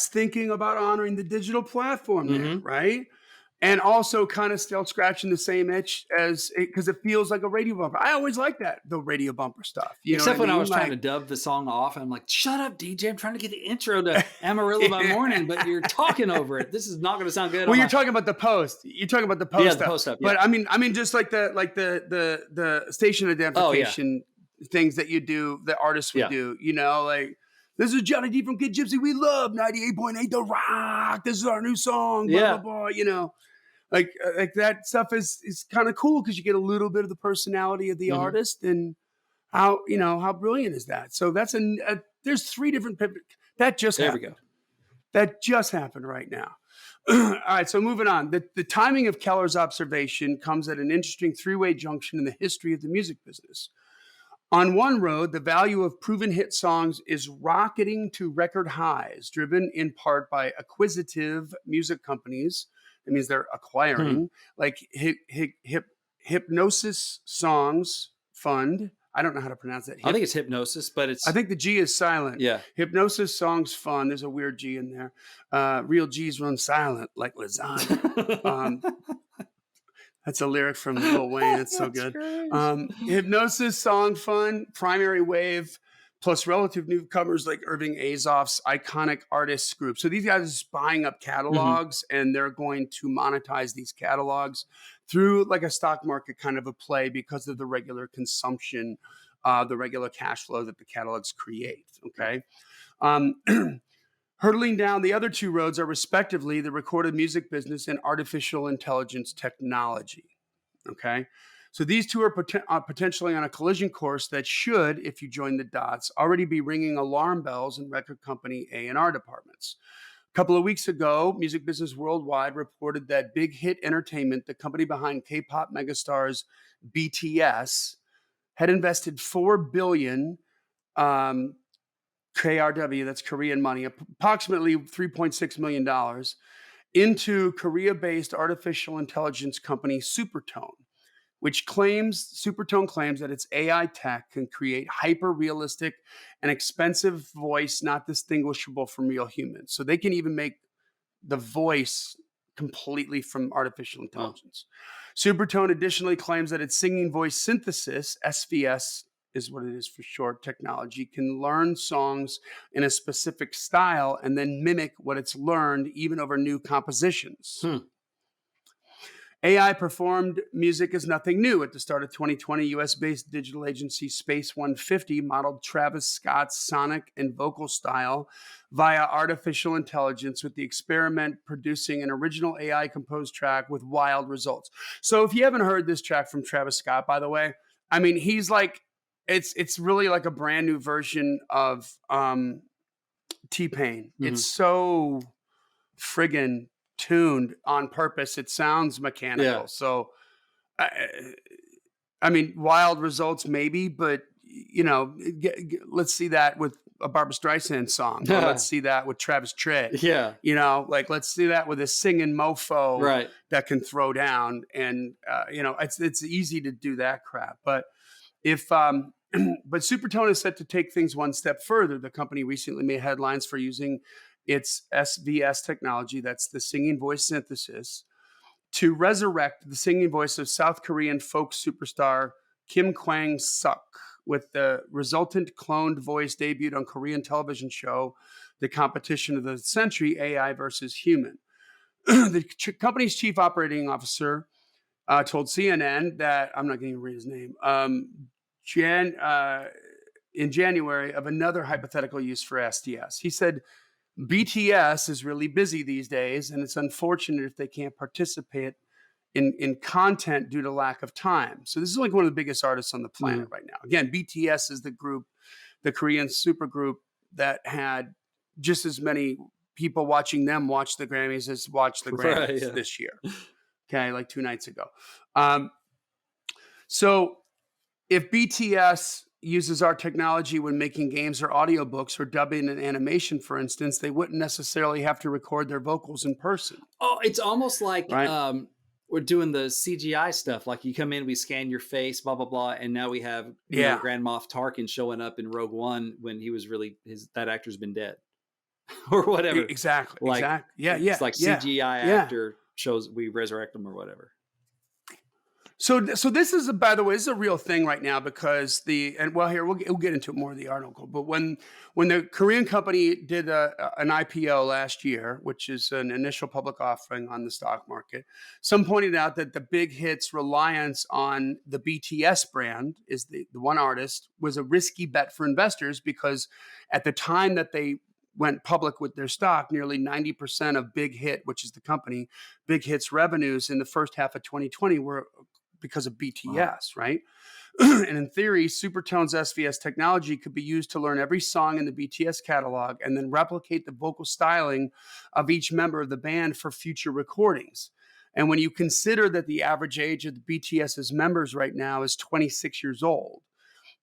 thinking about honoring the digital platform there, Mm-hmm. right? And also kind of still scratching the same itch as it, because it feels like a radio bumper. I always like that, the radio bumper stuff. You know Except what when I I mean? was trying to Like, dub the song off, and I'm like, shut up, DJ. I'm trying to get the intro to Amarillo by Morning, but you're talking over it. This is not going to sound good. well, on you're my- talking about the post. You're talking about the post Yeah, the stuff. post stuff, yeah. But I mean, just like the station identification things that you do, that artists would Yeah. do. Like, this is Johnny D from Kid Gypsy. We love 98.8 The Rock. This is our new song. Blah Yeah. blah blah. Like that stuff is kind of cool because you get a little bit of the personality of the Mhm. artist, and how brilliant is that? So that's there's 3 different that just There we happened. go. That just happened right now. All right, so moving on. The timing of Keller's observation comes at an interesting 3-way junction in the history of the music business. On one road, the value of proven hit songs is rocketing to record highs, driven in part by acquisitive music companies. That means they're acquiring, like Hypnosis Songs Fund. I don't know how to pronounce that. I think it's hypnosis, but it's I think the G is silent. yeah. Hypnosis Songs Fund. There's a weird G in there. Real G's run silent like lasagna. That's a lyric from Lil Wayne. It's so good. Great. Hypnosis Song Fund, Primary Wave, plus relative newcomers like Irving Azoff's iconic artists group. So these guys are buying up catalogs, and they're going to monetize these catalogs through like a stock market kind of a play because of the regular consumption, the regular cash flow that the catalogs create. Okay. Hurtling down the other 2 roads are respectively the recorded music business and artificial intelligence technology. Okay. So these 2 are potentially on a collision course that should, if you join the dots, already be ringing alarm bells in record company A&R departments. A couple of weeks ago, Music Business Worldwide reported that Big Hit Entertainment, the company behind K-pop megastars BTS, had invested $4 billion KRW, that's Korean money, approximately $3.6 million, into Korea-based artificial intelligence company Supertone, which Supertone claims that its AI tech can create hyper-realistic and expensive voice not distinguishable from real humans. So they can even make the voice completely from artificial intelligence. Supertone additionally claims that its singing voice synthesis, SVS is what it is for short, technology, can learn songs in a specific style and then mimic what it's learned even over new compositions. AI performed music is nothing new. At the start of 2020, US-based digital agency Space 150 modeled Travis Scott's sonic and vocal style via artificial intelligence, with the experiment producing an original AI-composed track with wild results. So if you haven't heard this track from Travis Scott, by the way, I mean, he's like, it's really like a brand new version of T-Pain. It's Mhm. so friggin' tuned on purpose. It sounds Yeah. mechanical. So, I I mean, wild results maybe, but let's see that with a Barbra Streisand song, or let's see that with Travis Tritt. Yeah. Like let's see that with a singing mofo Right. that can throw down, and it's easy to do that crap. But if but Supertone is set to take things one step further. The company recently made headlines for using its SVS technology, that's the singing voice synthesis, to resurrect the singing voice of South Korean folk superstar Kim Kwang-suk, with the resultant cloned voice debuted on Korean television show The Competition of the Century: AI versus Human. The company's chief operating officer told CNN that, I'm not going to read his name, Jan, in January, of another hypothetical use for STS. He said, BTS is really busy these days, and it's unfortunate if they can't participate in content due to lack of time. So this is like one of the biggest artists on the planet Mhm. right now. Again, BTS is the group, the Korean supergroup that had just as many people watching them watch the Grammys as watch the Right. Grammys Yeah. this year. Okay, like 2 nights ago. Um, so if BTS uses our technology when making games or audiobooks or dubbing and animation, for instance, they wouldn't necessarily have to record their vocals in person, Oh, it's almost like right? we're doing the CGI stuff. Like you come in, we scan your face, blah blah blah, and now we have Yeah, Grand Moff Tarkin showing up in Rogue One when he was really his that actor's been dead or whatever. exactly, Like exactly. Yeah, it's yeah, like yeah, CGI yeah. actor shows we resurrect them or whatever. So this is by the way, this is a real thing right now, because here we'll get into more of the article. But when the Korean company did an IPO last year, which is an initial public offering on the stock market, some pointed out that the big hit's reliance on the BTS brand, is the one artist, was a risky bet for investors, because at the time that they went public with their stock, nearly 90% of Big Hit, which is the company, Big Hit's revenues in the first half of 2020 were because of Wow. BTS, right? And in theory, Supertone's SVS technology could be used to learn every song in the BTS catalog and then replicate the vocal styling of each member of the band for future recordings. And when you consider that the average age of the BTS's members right now is 26 years old,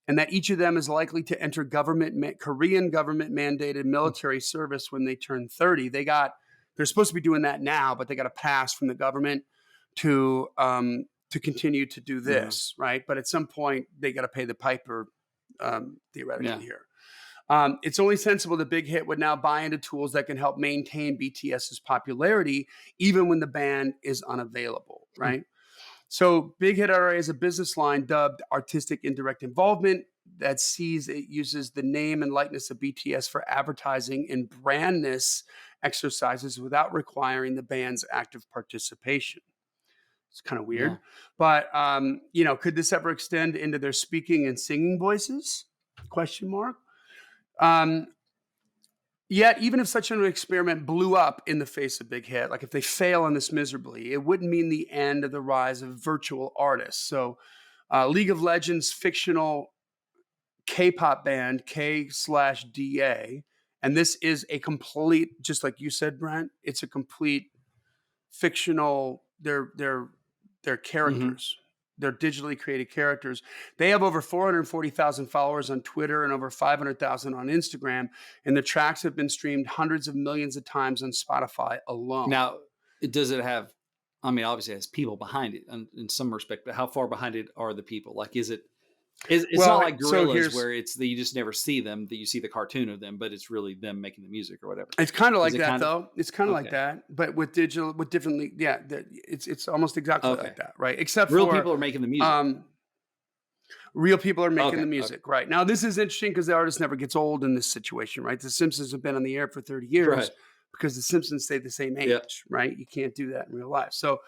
and that each of them is likely to enter Korean government mandated military service when they turn 30, they're supposed to be doing that now, but they got a pass from the government to continue to do Mhm. this, right? But at some point, they got to pay the piper, Yeah. theoretically here. It's only sensible that Big Hit would now buy into tools that can help maintain BTS's popularity, even when the band is unavailable, right? So Big Hit already has a business line dubbed Artistic Indirect Involvement, that sees it uses the name and likeness of BTS for advertising and brandness exercises without requiring the band's active participation. It's kind of Yeah. weird, but could this ever extend into their speaking and singing voices? Question mark. Um, Yet, even if such an experiment blew up in the face of Big Hit, like if they fail on this miserably, it wouldn't mean the end of the rise of virtual artists. So, League of Legends fictional K-pop band K/DA, and this is a complete, just like you said, Brent. It's a complete fictional. They're Mhm. characters. They're digitally created characters. They have over 440,000 followers on Twitter and over 500,000 on Instagram, and the tracks have been streamed hundreds of millions of times on Spotify alone. Now, does it have? I mean, obviously, it has people behind it in some respect, but how far behind it are the people? Like, is it? It's not Well, like so gorillas here's where it's that you just never see them, that you see the cartoon of them, but it's really them making the music or whatever. it's kind of Is like it that kind of though. It's kind of like okay? that, but with digital, with differently. Yeah, it's almost exactly Okay. like that, right? Except Real for people are making the music. um, real people are making Okay. the Okay. music, right? Now, this is interesting because the artist never gets old in this situation, right? The Simpsons have been on the air for 30 years Right. because the Simpsons stay the same Yeah. age, right? You can't do that in real life. So,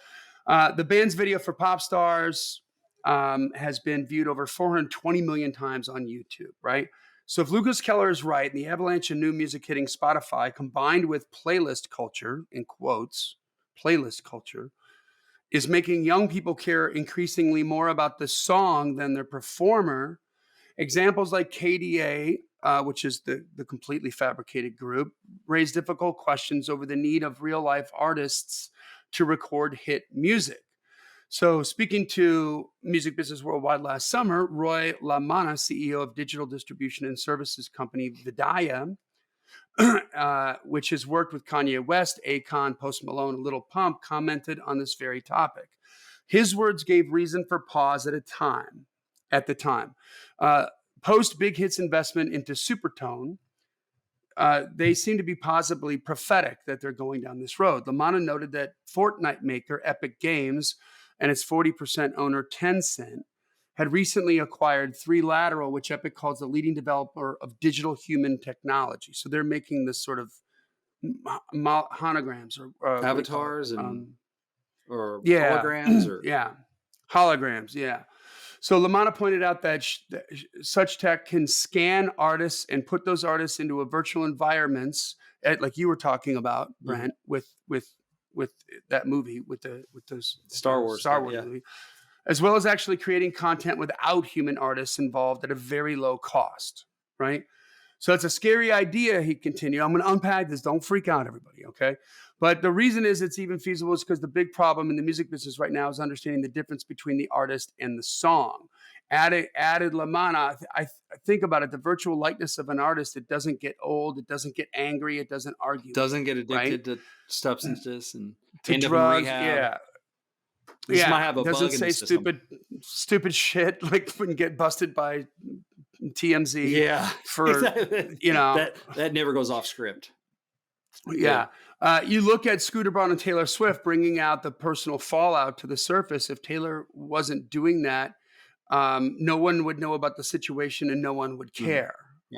the band's video for Pop Stars has been viewed over 420 million times on YouTube, right? So, if Lucas Keller is right, and the avalanche of new music hitting Spotify combined with playlist culture, in quotes, playlist culture, is making young people care increasingly more about the song than their performer, Examples like KDA, which is the completely fabricated group, raise difficult questions over the need of real life artists to record hit music. So, speaking to Music Business Worldwide last summer, Roy LaManna, CEO of digital distribution and services company Vidya, which has worked with Kanye West, Akon, Post Malone, and Little Pump, commented on this very topic. His words gave reason for pause at the time. Post Big Hit's investment into Supertone, they seem to be possibly prophetic that they're going down this road. LaManna noted that Fortnite maker Epic Games and its 40% owner Tencent had recently acquired 3Lateral, which Epic calls the leading developer of digital human technology. So they're making this sort of holograms or Avatars and or yeah, holograms or yeah, holograms, yeah. So LaManna pointed out that such tech can scan artists and put those artists into a virtual environments, like you were talking about, Brent, with that movie, with those Star Wars movie, as well as actually creating content without human artists involved at a very low cost, right? So it's a scary idea, he continued. I'm going to unpack this. Don't freak out, everybody, okay? But the reason is it's even feasible is because the big problem in the music business right now is understanding the difference between the artist and the song. Added LaManna, I think about it, the virtual likeness of an artist, it doesn't get old, it doesn't get angry, it doesn't argue. Doesn't get addicted right? to substances and To end drugs, up in rehab. yeah. This might have a doesn't bug in say the system. stupid shit like when get busted by TMZ. Yeah, for exactly. that never goes off script. Yeah. You look at Scooter Braun and Taylor Swift bringing out the personal fallout to the surface. If Taylor wasn't doing that, no one would know about the situation and no one would care,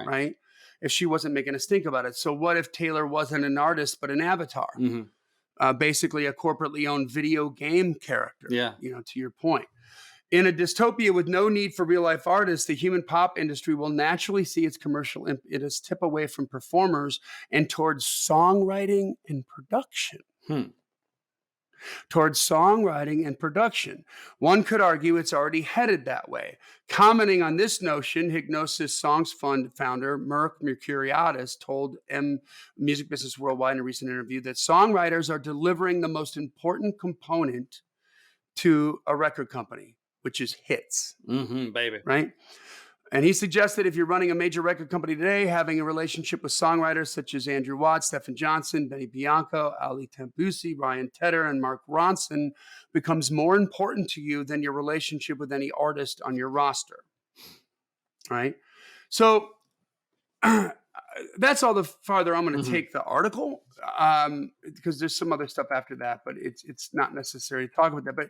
right? If she wasn't making a stink about it. So what if Taylor wasn't an artist but an avatar? Basically a corporately owned video game character, to your point. In a dystopia with no need for real life artists, the human pop industry will naturally see its commercial impetus tip away from performers and towards songwriting and production. Towards songwriting and production. One could argue it's already headed that way. Commenting on this notion, Hipgnosis Songs Fund founder Merck Mercuriadis told Music Business Worldwide in a recent interview that songwriters are delivering the most important component to a record company, which is hits. Baby. Right? And he suggested if you're running a major record company today, having a relationship with songwriters such as Andrew Watt, Stephen Johnson, Benny Bianco, Ali Tambusi, Ryan Tedder, and Mark Ronson becomes more important to you than your relationship with any artist on your roster. Right? So that's all the farther I'm going to take the article, because there's some other stuff after that, but it's not necessary to talk about that. But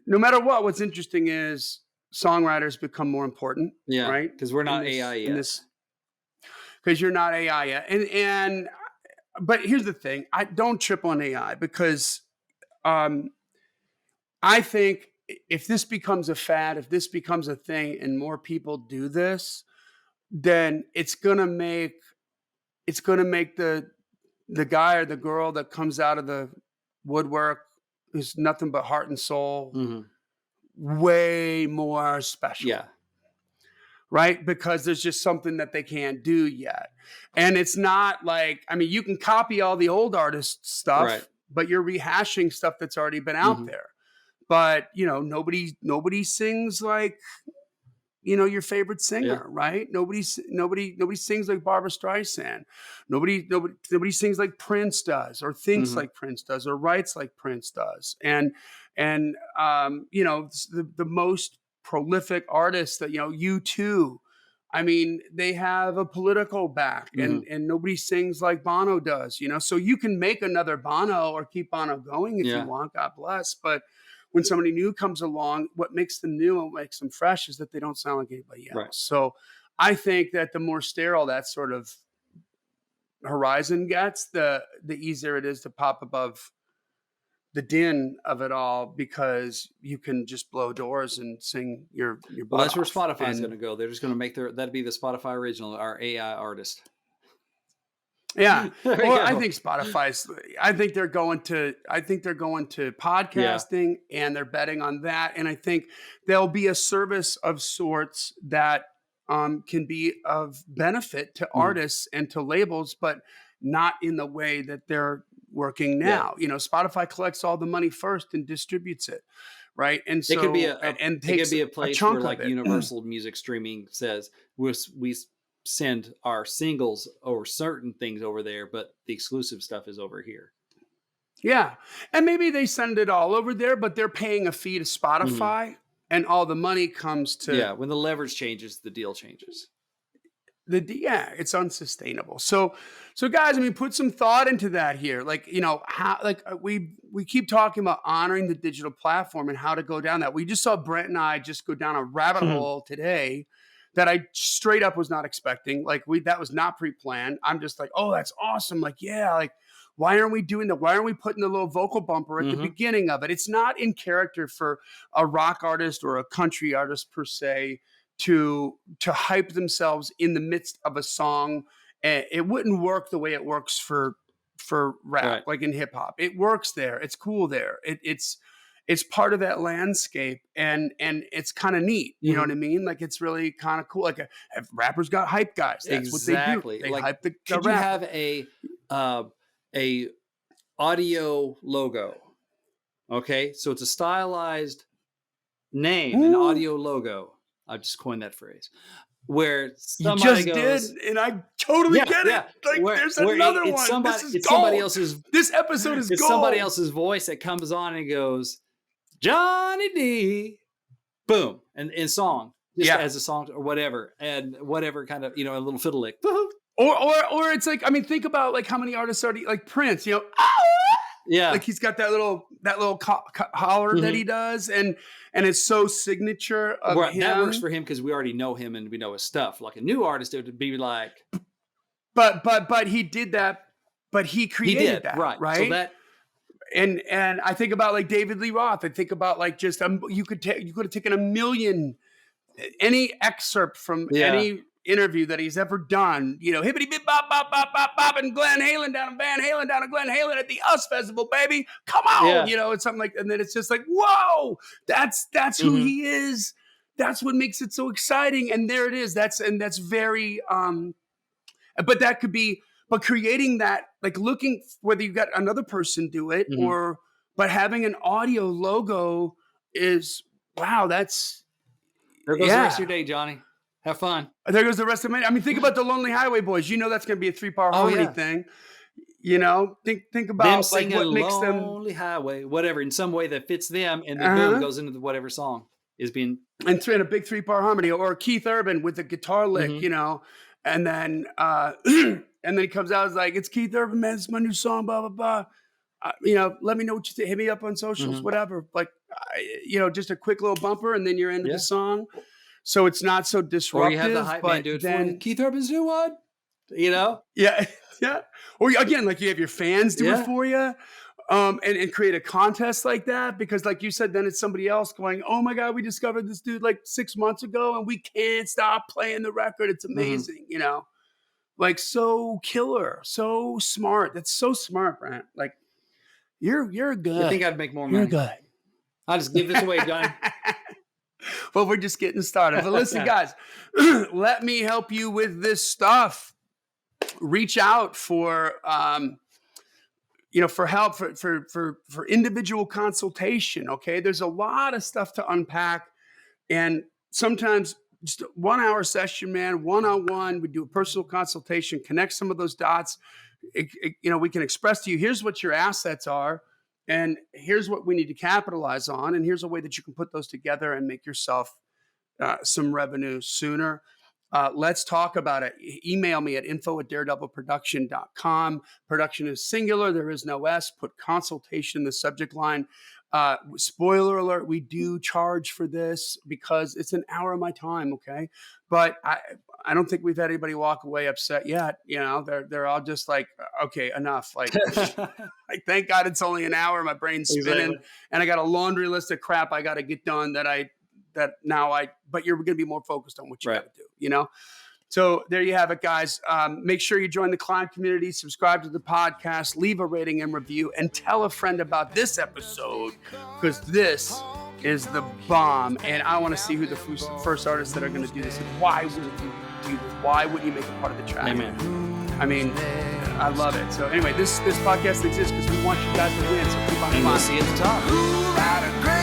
no matter what, what's interesting is songwriters become more important, right? Because we're not AI yet. Because you're not AI yet, but here's the thing: I don't trip on AI because I think if this becomes a fad, if this becomes a thing, and more people do this, then it's gonna make the guy or the girl that comes out of the woodwork who's nothing but heart and soul way more special. Right? Because there's just something that they can't do yet. And it's not like, I mean, you can copy all the old artist stuff, but you're rehashing stuff that's already been out there. But, nobody sings like, your favorite singer, right? Nobody sings like Barbra Streisand. Nobody sings like Prince does, or thinks like Prince does, or writes like Prince does. And the most prolific artists that, U2, I mean, they have a political back, and nobody sings like Bono does, so you can make another Bono or keep Bono going if you want, God bless. But when somebody new comes along, what makes them new and what makes them fresh is that they don't sound like anybody else. So I think that the more sterile that sort of horizon gets, the easier it is to pop above the din of it all, because you can just blow doors and sing your Well, that's where Spotify's going to go. They're just going to make that'd be the Spotify original, our AI artist. Yeah. Well, I think I think they're going to podcasting, and they're betting on that. And I think there'll be a service of sorts that can be of benefit to artists and to labels, but not in the way that they're working Yeah. now. Spotify collects all the money first and distributes it, right? And It could be so and it could takes be a a place where chunk of like it. Universal Music Streaming says we send our singles or certain things over there, but the exclusive stuff is over here. Yeah. And maybe they send it all over there, but they're paying a fee to Mhm. Spotify and all the money comes to Yeah, when the leverage changes, the deal changes. yeah, it's unsustainable. So guys, I mean, put some thought into that here. Like, how like we keep talking about honoring the digital platform and how to go down that. We just saw Brent and I just go down a rabbit hole today that I straight up was not expecting. Like that was not pre-planned. I'm just like, oh, that's awesome. Like, yeah, like why aren't we doing that? Why aren't we putting the little vocal bumper at the beginning of it? It's not in character for a rock artist or a country artist per se to hype themselves in the midst of a song. It wouldn't work the way it works for rap, Right. like in hip hop. It works there. It's cool there. It's part of that landscape, and it's kind of neat. You know what I mean? Like it's really kind of cool. Like if rappers got hype guys, that's what they do. They Like, hype the could you rapper. have a audio logo? Okay, so it's a stylized name, an audio logo. I just coined that phrase. Where You somebody just goes, did, and I totally get it. Like there's another one. This is somebody gold. else's. This episode is It's gold. somebody else's voice that comes on and goes, Johnny D, boom, and in song, just as a song or whatever, and whatever kind of a little fiddle lick. Or it's like, I mean, think about like how many artists already, like Prince, Yeah, like he's got that little holler that he does, and it's so signature of him. That works for him because we already know him and we know his stuff. Like a new artist, it would be like, but he did that, but he created that, right? So that. And I think about like David Lee Roth. I think about like just you could have taken a million, any excerpt from any interview that he's ever done, hippity bip bop bop bop bop bop, and Glenn Halen down and Van Halen down and Glenn Halen at the US Festival, baby, come on, it's something like, and then it's just like, whoa, that's who he is. That's what makes it so exciting, and there it is. That's very, but that could be. But creating that, like looking, whether you've got another person do it but having an audio logo is, wow, that's. There goes the rest of your day, Johnny. Have fun. There goes the rest of my, I mean, think about the Lonely Highway Boys. That's going to be a 3-part harmony thing. Think about them singing like what makes them. Lonely Highway, whatever, in some way that fits them, and then boom, goes into whatever song is being. And in a big 3-part harmony, or Keith Urban with the guitar lick, and then. And then he comes out, it's like, it's Keith Urban, man. It's my new song, blah, blah, blah. Let me know what you think. Hit me up on socials, whatever. Like, just a quick little bumper, and then you're into the song. So it's not so disruptive. Or you have the hype man do it for you. Keith Urban's new one, Yeah, yeah. Or again, like you have your fans do it for you. And create a contest like that, because like you said, then it's somebody else going, oh my God, we discovered this dude like 6 months ago, and we can't stop playing the record. It's amazing, Like so killer, so smart. That's so smart, Brent. Like you're good. I think I'd make more money. You're good. I'll just give this away, Johnny. Well, we're just getting started. But listen, guys, let me help you with this stuff. Reach out for for help for individual consultation. Okay, there's a lot of stuff to unpack, and sometimes. Just a 1-hour session, man, one-on-one. We do a personal consultation, connect some of those dots. We can express to you, here's what your assets are, and here's what we need to capitalize on, and here's a way that you can put those together and make yourself some revenue sooner. Let's talk about it. Email me at info@daredevilproduction.com. Production is singular. There is no S. Put consultation in the subject line. Spoiler alert, we do charge for this because it's an hour of my time. Okay. But I don't think we've had anybody walk away upset yet. They're all just like, okay, enough. Like, like, thank God it's only an hour. My brain's spinning and I got a laundry list of crap I got to get done but you're going to be more focused on what you got to do, So there you have it, guys. Make sure you join the C.L.I.M.B community, subscribe to the podcast, leave a rating and review, and tell a friend about this episode, because this is the bomb, and I want to see who the first artists that are going to do this. And why wouldn't you do this? Why wouldn't you make it part of the track? Amen. I mean, I love it. So anyway, this podcast exists because we want you guys to win. So keep on And flying. we'll see you at the top.